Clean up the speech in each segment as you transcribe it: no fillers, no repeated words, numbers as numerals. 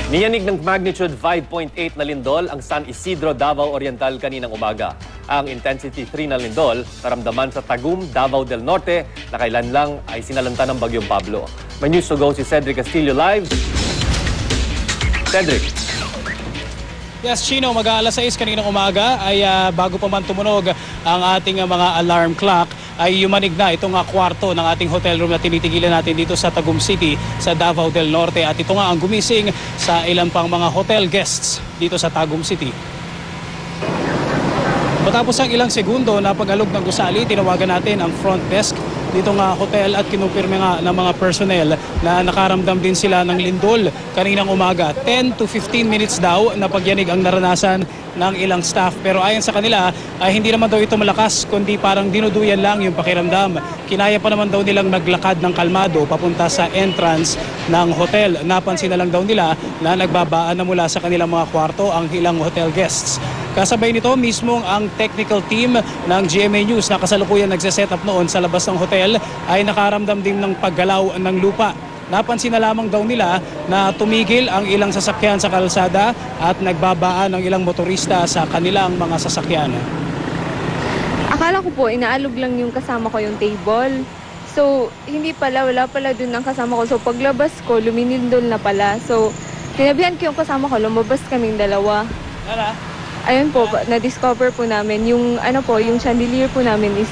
Niyanig ng magnitude 5.8 na lindol ang San Isidro, Davao Oriental kaninang umaga. Ang intensity 3 na lindol naramdaman sa Tagum, Davao del Norte na kailan lang ay sinalanta ng Bagyong Pablo. May news to go si Cedric Castillo live. Cedric. Yes, Chino, mag-aalas 6 kaninang umaga ay bago pa man tumunog ang ating mga alarm clock ay yumanig na itong kwarto ng ating hotel room na tinitigilan natin dito sa Tagum City sa Davao del Norte at ito nga ang gumising sa ilang pang mga hotel guests dito sa Tagum City. Matapos ang ilang segundo na pag-alog ng gusali, tinawagan natin ang front desk dito nga hotel at kinumpirme nga ng mga personnel na nakaramdam din sila ng lindol kaninang umaga. 10 to 15 minutes daw na pagyanig ang naranasan ng ilang staff. Pero ayon sa kanila ay hindi naman daw ito malakas kundi parang dinuduyan lang yung pakiramdam. Kinaya pa naman daw nilang maglakad ng kalmado papunta sa entrance ng hotel. Napansin na lang daw nila na nagbabaan na mula sa kanilang mga kwarto ang ilang hotel guests. Kasabay nito mismo ang technical team ng GMA News na kasalukuyan nagse-set up noon sa labas ng hotel ay nakaramdam din ng paggalaw ng lupa. Napansin na lamang daw nila na tumigil ang ilang sasakyan sa kalsada at nagbabaan ang ilang motorista sa kanilang mga sasakyan. Akala ko po, inaalog lang yung kasama ko yung table. So, hindi pala, wala pala dun ang kasama ko. So, paglabas ko, luminindol na pala. So, sinabihan ko yung kasama ko, lumabas kaming dalawa. Ayun po, na-discover po namin yung yung chandelier po namin is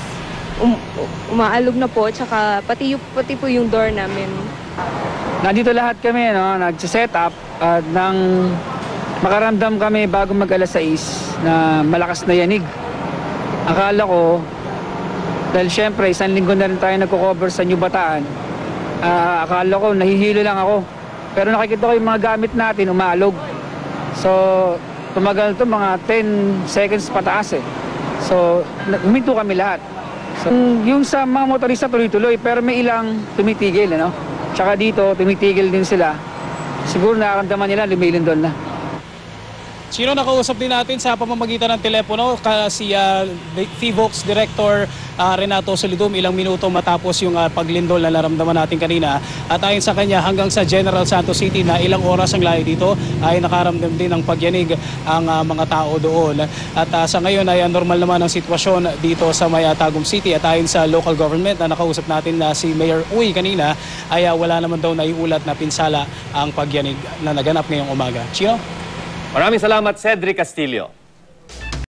umaalog na po, tsaka pati po yung door namin. Nandito lahat kami, no, nag-set up nang makaramdam kami bago mag-alas 6 na malakas na yanig. Akala ko, dahil syempre isang linggo na rin tayo nagko-cover sa New Bataan, akala ko nahihilo lang ako. Pero nakikita ko yung mga gamit natin umaalog. So, tumagal to mga 10 seconds pataas eh. So, huminto kami lahat. So, yung sa mga motorista tuloy-tuloy, pero may ilang tumitigil, ano? Tsaka dito, tumitigil din sila. Siguro nakaramdaman nila, lumilindol na. Sino nakausap din natin sa pamamagitan ng telepono si FIVOX Director Renato Solidum ilang minuto matapos yung paglindol na naramdaman natin kanina. At ayon sa kanya hanggang sa General Santos City na ilang oras ang layo dito ay nakaramdam din ng pagyanig ang mga tao doon. At sa ngayon ay normal naman ang sitwasyon dito sa may Tagum City at ayon sa local government na nakausap natin na si Mayor Uy kanina ay wala naman daw naiulat na pinsala ang pagyanig na naganap ngayong umaga. Chino? Maraming salamat, Cedric Castillo.